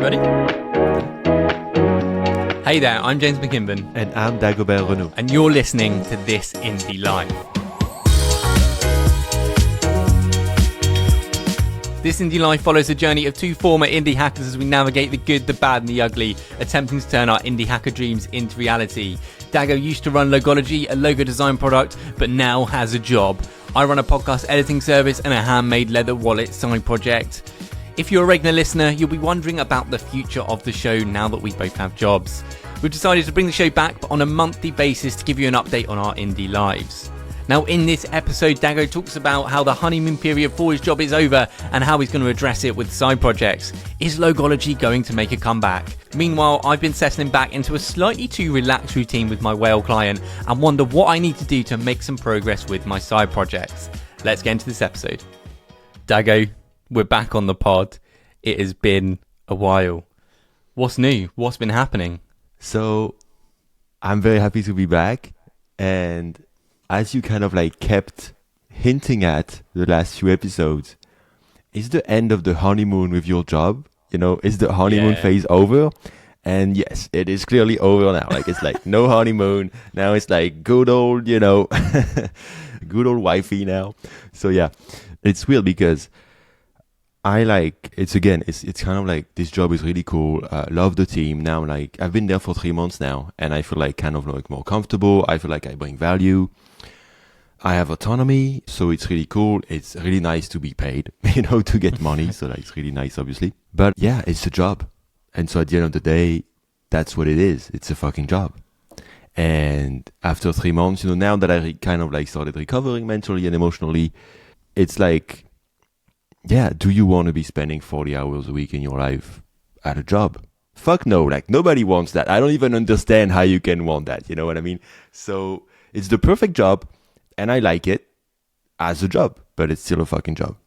Ready? Hey there, I'm James McKinnon. And I'm Dago. And you're listening to This Indie Life. This Indie Life follows the journey of two former indie hackers as we navigate the good, the bad and the ugly, attempting to turn our indie hacker dreams into reality. Dago used to run Logology, a logo design product, but now has a job. I run a podcast editing service and a handmade leather wallet side project. If you're a regular listener, you'll be wondering about the future of the show now that we both have jobs. We've decided to bring the show back, but on a monthly basis to give you an update on our indie lives. Now, in this episode, Dago talks about how the honeymoon period for his job is over and how he's going to address it with side projects. Is Logology going to make a comeback? Meanwhile, I've been settling back into a slightly too relaxed routine with my whale client and wonder what I need to do to make some progress with my side projects. Let's get into this episode. Dago, we're back on the pod. It has been a while. What's new? What's been happening? So, I'm very happy to be back. And as you kind of like kept hinting at the last few episodes, is the end of the honeymoon with your job? You know, is the honeymoon phase over? And yes, it is clearly over now. Like, it's like no honeymoon. Now it's like good old, good old wifey now. So yeah, it's weird because it's kind of like this job is really cool. Love the team. Now, like, I've been there for 3 months now and I feel like kind of like more comfortable. I feel like I bring value. I have autonomy. So it's really cool. It's really nice to be paid, to get money. So it's really nice, obviously. But yeah, it's a job. And so at the end of the day, that's what it is. It's a fucking job. And after 3 months, now that I kind of like started recovering mentally and emotionally, it's like, yeah, do you want to be spending 40 hours a week in your life at a job? Fuck no, like nobody wants that. I don't even understand how you can want that, you know what I mean? So it's the perfect job and I like it as a job, but it's still a fucking job.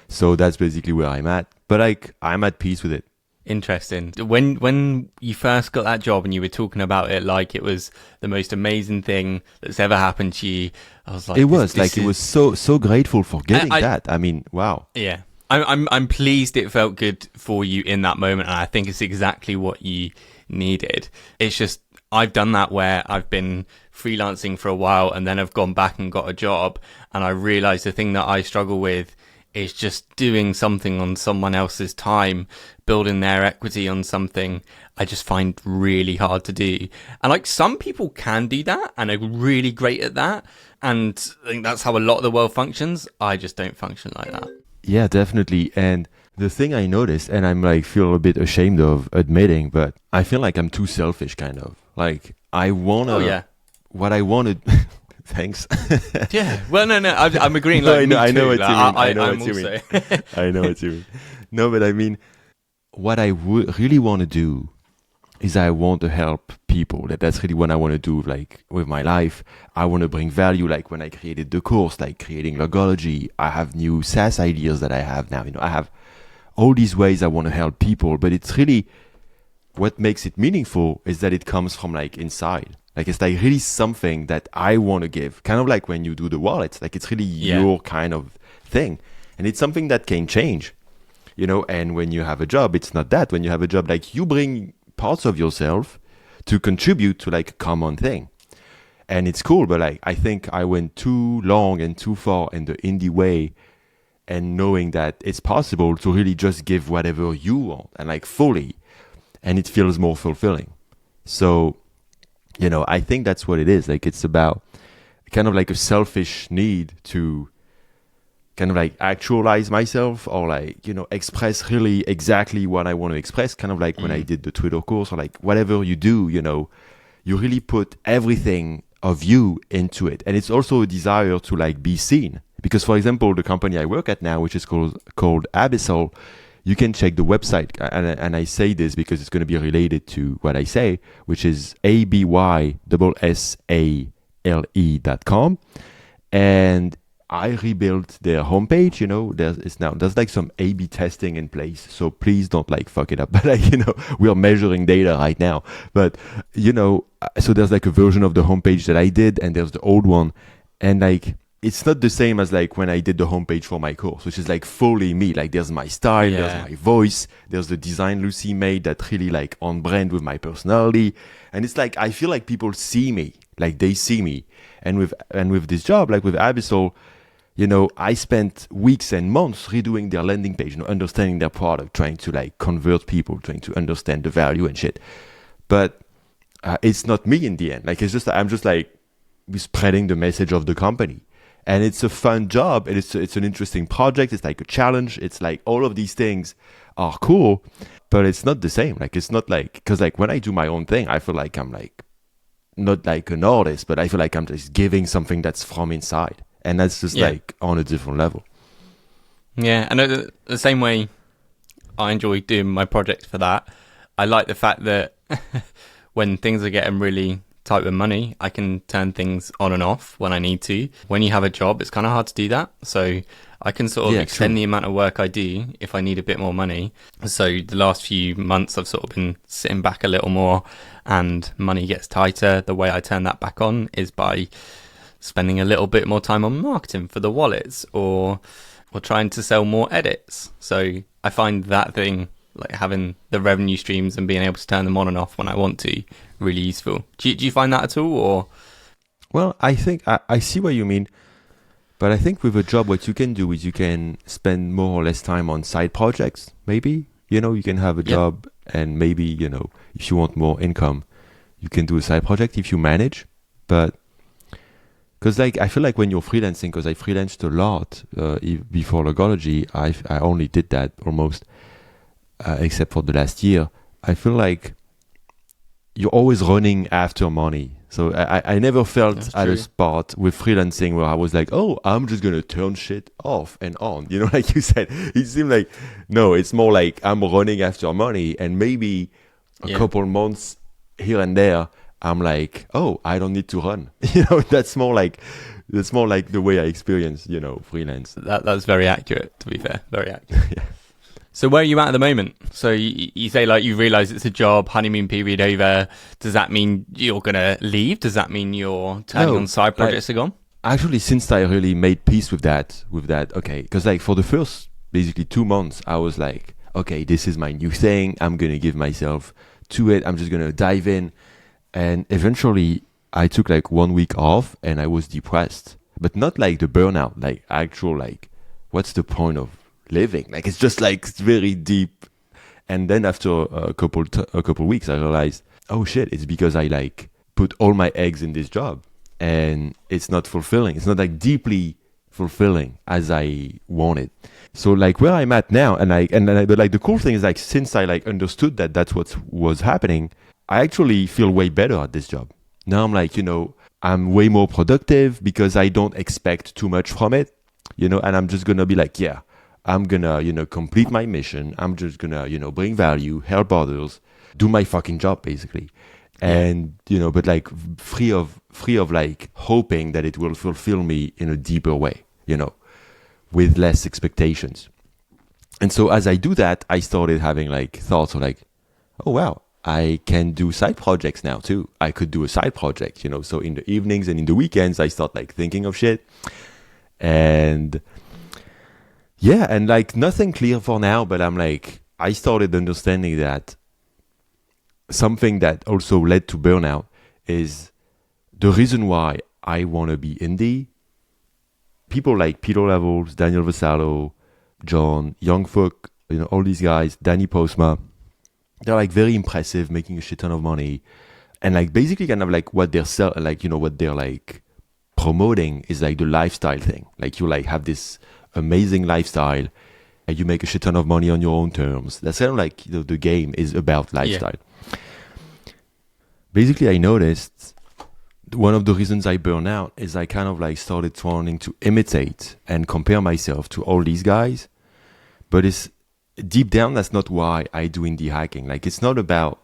So that's basically where I'm at, but like I'm at peace with it. Interesting. When you first got that job and you were talking about it like it was the most amazing thing that's ever happened to you, I was like, it was so grateful for getting that. I mean, wow. Yeah, I'm pleased it felt good for you in that moment, and I think it's exactly what you needed. It's just I've done that where I've been freelancing for a while and then I've gone back and got a job, and I realized the thing that I struggle with is just doing something on someone else's time, building their equity on something. I just find really hard to do. And like some people can do that and are really great at that. And I think that's how a lot of the world functions. I just don't function like that. Yeah, definitely. And the thing I noticed, and I'm like feel a bit ashamed of admitting, but I feel like I'm too selfish kind of. Like I want to, what I wanted... Thanks. Yeah. Well, no. I'm agreeing. No, like, I know what you mean. I know what you mean. I know what you mean. No, but I mean, what I really want to do is I want to help people. That's really what I want to do. Like with my life, I want to bring value. Like when I created the course, like creating Logology, I have new SaaS ideas that I have now. I have all these ways I want to help people. But it's really what makes it meaningful is that it comes from like inside. Like, it's like really something that I want to give. Kind of like when you do the wallets. Like, it's really your kind of thing. And it's something that can change, And when you have a job, it's not that. When you have a job, like, you bring parts of yourself to contribute to, like, a common thing. And it's cool, but, like, I think I went too long and too far in the indie way. And knowing that it's possible to really just give whatever you want. And, like, fully. And it feels more fulfilling. So... I think that's what it is. Like, it's about kind of like a selfish need to kind of like actualize myself or like, express really exactly what I want to express. Kind of like when I did the Twitter course or like whatever you do, you really put everything of you into it. And it's also a desire to like be seen. Because, for example, the company I work at now, which is called Abyssal, you can check the website, and I say this because it's going to be related to what I say, which is abyssale.com. And I rebuilt their homepage, there's like some A/B testing in place. So please don't like fuck it up. But we are measuring data right now. But, so there's like a version of the homepage that I did and there's the old one. And like, it's not the same as like when I did the homepage for my course, which is like fully me. Like there's my style, there's my voice, there's the design Lucy made that really like on brand with my personality. And it's like, I feel like people see me, like they see me. And with this job, like with Abyssal, you know, I spent weeks and months redoing their landing page, you know, understanding their product, trying to like convert people, trying to understand the value and shit. But it's not me in the end. Like, I'm just like spreading the message of the company. And it's a fun job. And it's an interesting project. It's like a challenge. It's like all of these things are cool, but it's not the same. Like, it's not like, because like when I do my own thing, I feel like I'm like, not like an artist, but I feel like I'm just giving something that's from inside. And that's just like on a different level. Yeah, and the same way I enjoy doing my project for that, I like the fact that when things are getting really tight with money, I can turn things on and off when I need to. When you have a job, it's kind of hard to do that. So I can sort of extend the amount of work I do if I need a bit more money. So the last few months, I've sort of been sitting back a little more and money gets tighter. The way I turn that back on is by spending a little bit more time on marketing for the wallets or trying to sell more edits. So I find that thing, like having the revenue streams and being able to turn them on and off when I want to, really useful. Do you find that at all? Or? Well, I think I see what you mean, but I think with a job, what you can do is you can spend more or less time on side projects. Maybe, you know, you can have a job and maybe, you know, if you want more income, you can do a side project if you manage. But because like I feel like when you're freelancing, because I freelanced a lot before logology, I only did that almost except for the last year. I feel like you're always running after money. So I never felt at a spot with freelancing where I was like, oh, I'm just going to turn shit off and on. You know, like you said, it seemed like, no, it's more like I'm running after money, and maybe a couple months here and there, I'm like, oh, I don't need to run. You know, that's more like the way I experience, you know, freelance. That's very accurate, to be fair. Very accurate. So where are you at the moment? So you say like you realize it's a job, honeymoon period over. Does that mean you're going to leave? Does that mean you're turning on side projects again? Actually, since I really made peace with that, okay, because like for the first basically 2 months, I was like, okay, this is my new thing. I'm going to give myself to it. I'm just going to dive in. And eventually I took like 1 week off and I was depressed, but not like the burnout, like actual, like, what's the point of living? Like, it's just like it's very deep. And then after a couple weeks, I realized, oh shit, it's because I like put all my eggs in this job and it's not fulfilling. It's not like deeply fulfilling as I wanted. So like where I'm at now, but like the cool thing is like, since I like understood that that's what was happening, I actually feel way better at this job. Now I'm like, you know, I'm way more productive because I don't expect too much from it, you know, and I'm just going to be like, yeah, I'm going to, you know, complete my mission. I'm just going to, you know, bring value, help others, do my fucking job basically. And, you know, but like free of like hoping that it will fulfill me in a deeper way, you know, with less expectations. And so as I do that, I started having like thoughts of like, oh, wow, I can do side projects now too. I could do a side project, you know, so in the evenings and in the weekends, I start like thinking of shit. And yeah, and like nothing clear for now, but I'm like, I started understanding that something that also led to burnout is the reason why I want to be indie. People like Peter Levels, Daniel Vassallo, John, Young Fook, you know, all these guys, Danny Postma, they're like very impressive, making a shit ton of money. And like basically kind of like what they're what they're like promoting is like the lifestyle thing. Like you like have this amazing lifestyle and you make a shit ton of money on your own terms. That's kind of like, you know, the game is about lifestyle. Yeah. Basically, I noticed one of the reasons I burn out is I kind of like started wanting to imitate and compare myself to all these guys. But it's deep down, that's not why I do indie hacking. Like, it's not about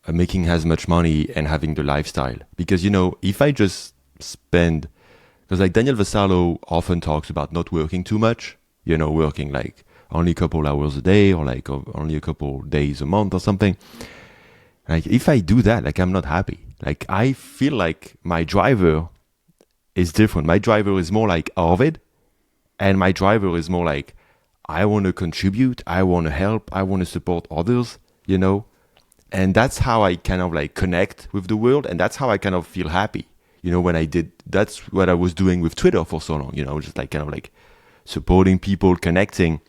making as much money and having the lifestyle. Because, you know, if I just spend, because like Daniel Vassallo often talks about not working too much, you know, working like only a couple hours a day or like only a couple days a month or something. Like, if I do that, like, I'm not happy. Like, I feel like my driver is different. My driver is more like Arvid, and my driver is more like, I want to contribute, I want to help, I want to support others, you know? And that's how I kind of like connect with the world, and that's how I kind of feel happy. You know, that's what I was doing with Twitter for so long, you know, just like kind of like supporting people, connecting,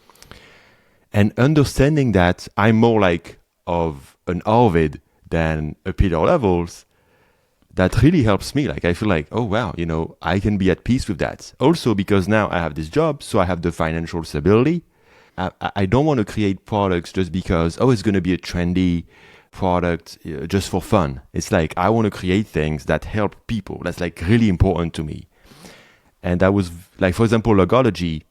and understanding that I'm more like of an Arvid than a Peter Levels. That really helps me. Like, I feel like, oh, wow, you know, I can be at peace with that. Also, because now I have this job, so I have the financial stability. I don't want to create products just because, oh, it's going to be a trendy product just for fun. It's like, I want to create things that help people. That's like really important to me. And that was like, for example, logology.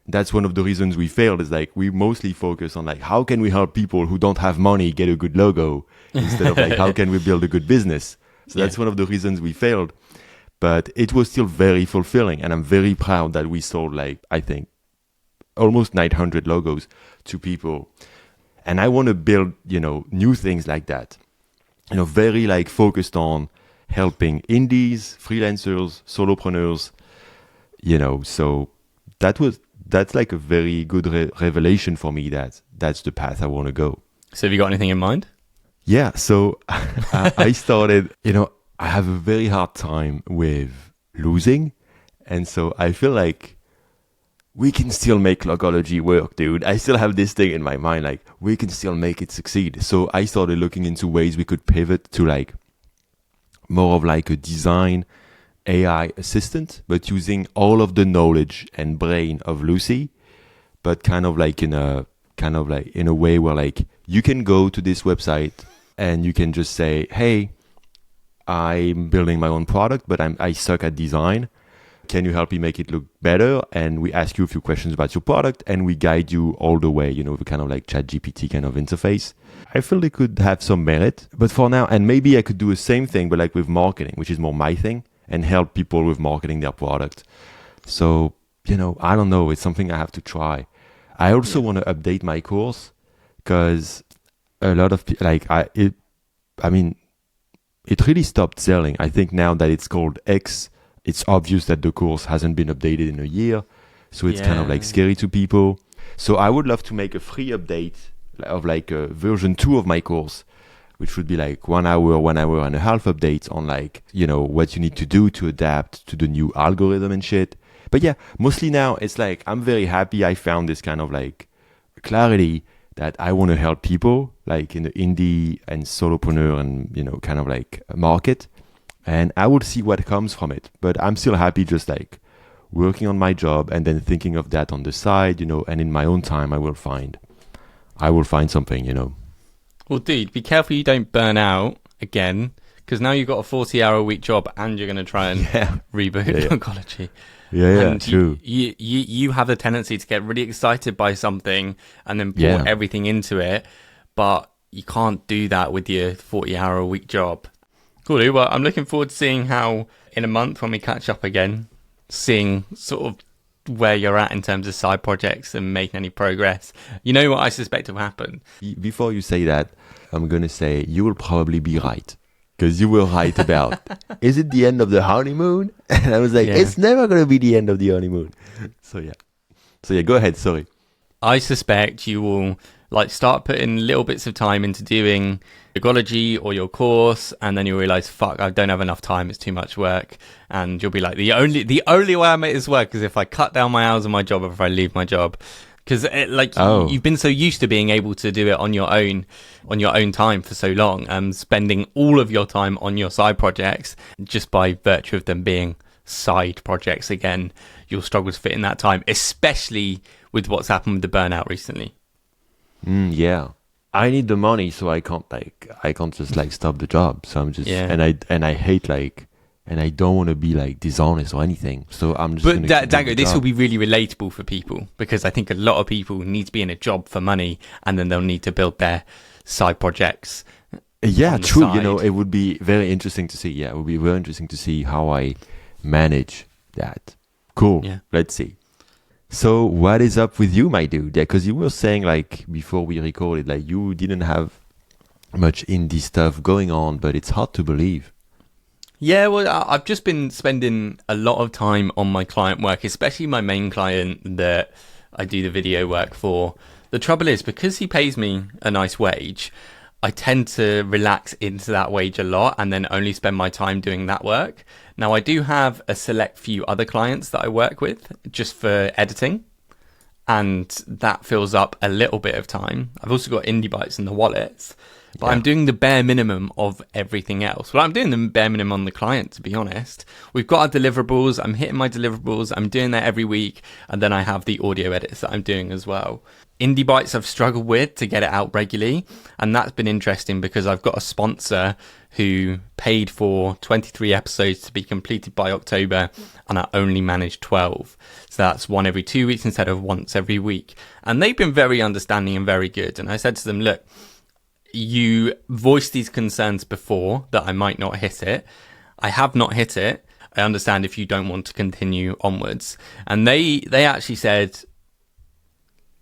That's one of the reasons we failed, is like, we mostly focus on like, how can we help people who don't have money get a good logo instead of like, how can we build a good business? So that's one of the reasons we failed. But it was still very fulfilling. And I'm very proud that we sold like, I think, almost 900 logos to people. And I want to build, you know, new things like that. You know, very like focused on helping indies, freelancers, solopreneurs, you know. So that's like a very good revelation for me, that that's the path I want to go. So have you got anything in mind? Yeah, so I started, you know, I have a very hard time with losing. And so I feel like we can still make logology work, dude. I still have this thing in my mind, like, we can still make it succeed. So I started looking into ways we could pivot to like more of like a design AI assistant, but using all of the knowledge and brain of Lucy, but kind of like in a way where like you can go to this website and you can just say, hey, I'm building my own product, but I suck at design. Can you help me make it look better? And we ask you a few questions about your product, and we guide you all the way, you know, the kind of like ChatGPT kind of interface. I feel it could have some merit, but for now, and maybe I could do the same thing, but like with marketing, which is more my thing, and help people with marketing their product. So, you know, I don't know. It's something I have to try. I also want to update my course, because a lot of it really stopped selling. I think now that it's called X, it's obvious that the course hasn't been updated in a year. So it's kind of like scary to people. So I would love to make a free update of like a version 2 of my course, which would be like 1 hour and a half updates on like, you know, what you need to do to adapt to the new algorithm and shit. But yeah, mostly now it's like, I'm very happy I found this kind of like clarity that I want to help people like in the indie and solopreneur and, you know, kind of like market. And I will see what comes from it. But I'm still happy just like working on my job and then thinking of that on the side, you know, and in my own time, I will find something, you know. Well, dude, be careful you don't burn out again, because now you've got a 40-hour-a-week job and you're going to try and reboot logology. Yeah, true. You have the tendency to get really excited by something and then pour everything into it, but you can't do that with your 40-hour-a-week job. Cool, dude. Well, I'm looking forward to seeing how in a month when we catch up again, seeing sort of where you're at in terms of side projects and making any progress. You know what I suspect will happen? Before you say that, I'm going to say you will probably be right. Because you were right about, is it the end of the honeymoon? And I was like, it's never going to be the end of the honeymoon. So yeah, go ahead, sorry. I suspect you will like start putting little bits of time into doing logology or your course, and then you realize, fuck, I don't have enough time, it's too much work. And you'll be like, the only way I make this work is if I cut down my hours on my job or if I leave my job. Because you've been so used to being able to do it on your own time for so long, spending all of your time on your side projects, just by virtue of them being side projects again, you'll struggle to fit in that time, especially with what's happened with the burnout recently. Yeah, I need the money, so I can't just like stop the job. So I'm just and I hate like. And I don't want to be like dishonest or anything. So I'm just. But Dago, this will be really relatable for people, because I think a lot of people need to be in a job for money, and then they'll need to build their side projects. Yeah, true. Side. You know, it would be very interesting to see. Yeah, it would be very interesting to see how I manage that. Cool. Yeah. Let's see. So what is up with you, my dude? Yeah, because you were saying like before we recorded, like you didn't have much indie stuff going on, but it's hard to believe. Yeah, well, I've just been spending a lot of time on my client work, especially my main client that I do the video work for. The trouble is, because he pays me a nice wage, I tend to relax into that wage a lot and then only spend my time doing that work. Now, I do have a select few other clients that I work with just for editing, and that fills up a little bit of time. I've also got Indie Bites and the wallets, but I'm doing the bare minimum of everything else. Well, I'm doing the bare minimum on the client, to be honest. We've got our deliverables. I'm hitting my deliverables. I'm doing that every week. And then I have the audio edits that I'm doing as well. Indie Bites I've struggled with to get it out regularly. And that's been interesting because I've got a sponsor who paid for 23 episodes to be completed by October, and I only managed 12. So that's one every 2 weeks instead of once every week. And they've been very understanding and very good. And I said to them, look, you voiced these concerns before that I might not hit it. I have not hit it. I understand if you don't want to continue onwards. And they actually said,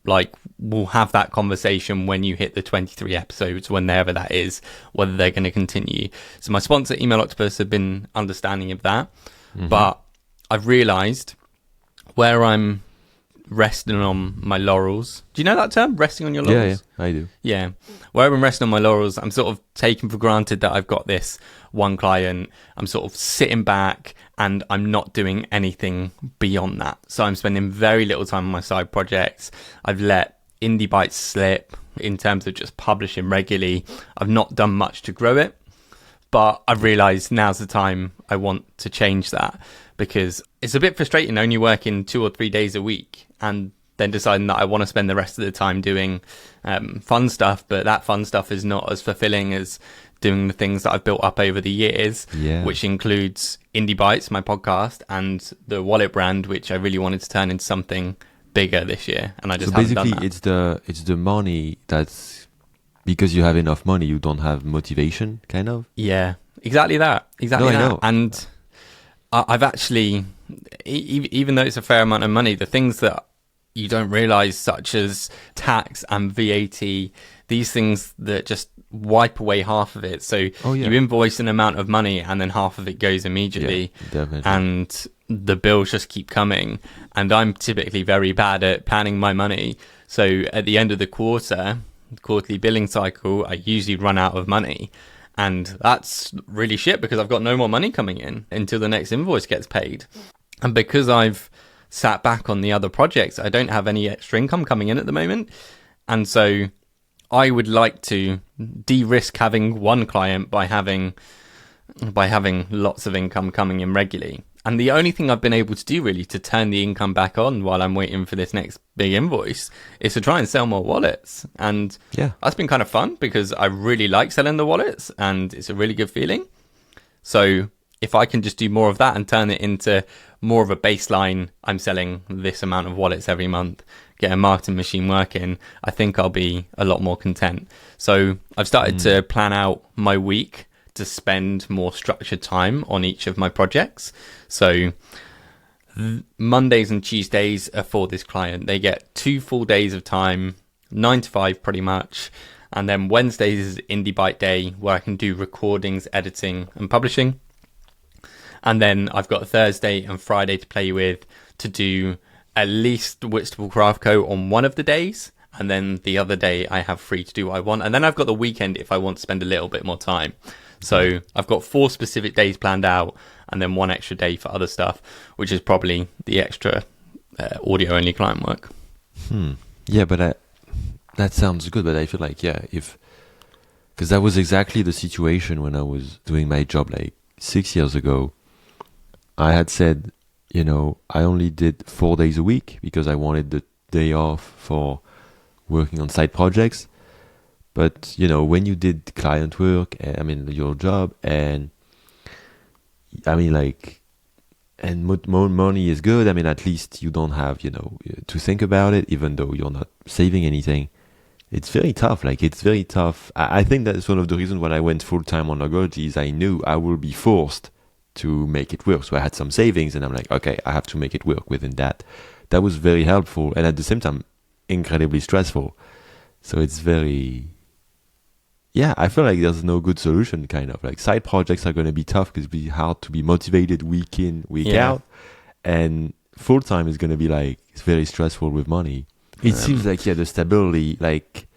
like, we'll have that conversation when you hit the 23 episodes, whenever that is, whether they're going to continue. So my sponsor, Email Octopus, have been understanding of that. Mm-hmm. But I've realized where I'm resting on my laurels. Do you know that term? Resting on your laurels? Yeah, I do. Yeah. Where I'm resting on my laurels, I'm sort of taking for granted that I've got this one client. I'm sort of sitting back and I'm not doing anything beyond that. So I'm spending very little time on my side projects. I've let Indie Bites slip in terms of just publishing regularly. I've not done much to grow it, but I've realized now's the time I want to change that, because it's a bit frustrating only working 2 or 3 days a week and then deciding that I want to spend the rest of the time doing fun stuff, but that fun stuff is not as fulfilling as doing the things that I've built up over the years, which includes Indie Bites, my podcast, and the wallet brand, which I really wanted to turn into something bigger this year, and I just haven't done that. It's the money that's, because you have enough money, you don't have motivation, kind of. Yeah, exactly that. Exactly that. I know. And I've actually, even though it's a fair amount of money, the things that you don't realize, such as tax and VAT, these things that just wipe away half of it. So you invoice an amount of money and then half of it goes immediately. Yeah, definitely. And the bills just keep coming. And I'm typically very bad at planning my money. So at the end of the quarterly billing cycle, I usually run out of money. And that's really shit, because I've got no more money coming in until the next invoice gets paid. And because I've sat back on the other projects, I don't have any extra income coming in at the moment. And so I would like to de-risk having one client by having lots of income coming in regularly. And the only thing I've been able to do really to turn the income back on while I'm waiting for this next big invoice is to try and sell more wallets. And that's been kind of fun, because I really like selling the wallets and it's a really good feeling. So if I can just do more of that and turn it into more of a baseline, I'm selling this amount of wallets every month, get a marketing machine working, I think I'll be a lot more content. So I've started to plan out my week to spend more structured time on each of my projects. So Mondays and Tuesdays are for this client. They get 2 full days of time, 9 to 5 pretty much. And then Wednesdays is Indie Bite Day, where I can do recordings, editing and publishing. And then I've got Thursday and Friday to play with to do at least Whitstable Craft Co. on one of the days. And then the other day I have free to do what I want. And then I've got the weekend if I want to spend a little bit more time. So I've got 4 specific days planned out and then 1 extra day for other stuff, which is probably the extra audio-only client work. Yeah, but that sounds good. But I feel like, because that was exactly the situation when I was doing my job like 6 years ago. I had said, I only did 4 days a week because I wanted the day off for working on side projects. But, when you did client work, your job, and and more money is good. At least you don't have, to think about it, even though you're not saving anything. It's very tough. It's very tough. I think that's one of the reasons when I went full time on logology is I knew I will be forced to make it work. So I had some savings and I'm like, okay, I have to make it work within that. That was very helpful. And at the same time, incredibly stressful. So it's very... yeah, I feel like there's no good solution. Kind of like side projects are going to be tough because it's be hard to be motivated week in, week out, and full time is going to be like it's very stressful with money. It seems like the stability, like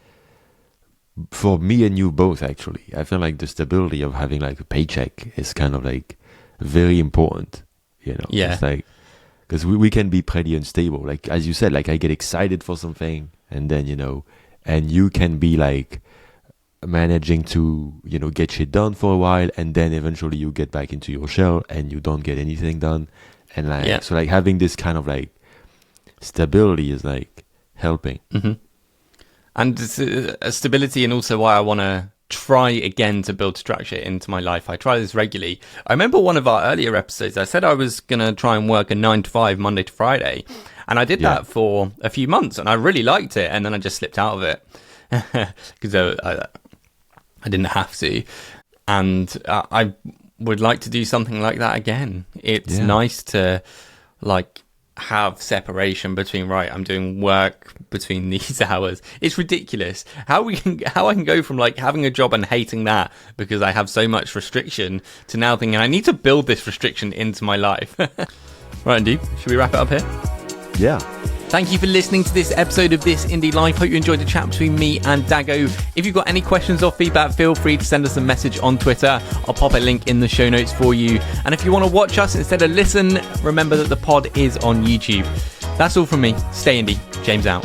for me and you both, actually, I feel like the stability of having like a paycheck is kind of like very important. Yeah. It's like because we can be pretty unstable. Like as you said, like I get excited for something, and then and you can be like managing to get shit done for a while, and then eventually you get back into your shell and you don't get anything done, and like so like having this kind of like stability is like helping. And it's a stability, and also why I want to try again to build structure into my life. I try this regularly. I remember one of our earlier episodes, I said I was going to try and work a 9 to 5 Monday to Friday, and I did that for a few months, and I really liked it, and then I just slipped out of it because I didn't have to, and I would like to do something like that again. It's nice to like have separation between, right, I'm doing work between these hours. It's ridiculous how I can go from like having a job and hating that because I have so much restriction to now thinking I need to build this restriction into my life. Right, Andy, should we wrap it up here? Yeah. Thank you for listening to this episode of This Indie Life. Hope you enjoyed the chat between me and Dago. If you've got any questions or feedback, feel free to send us a message on Twitter. I'll pop a link in the show notes for you. And if you want to watch us instead of listen, remember that the pod is on YouTube. That's all from me. Stay indie. James out.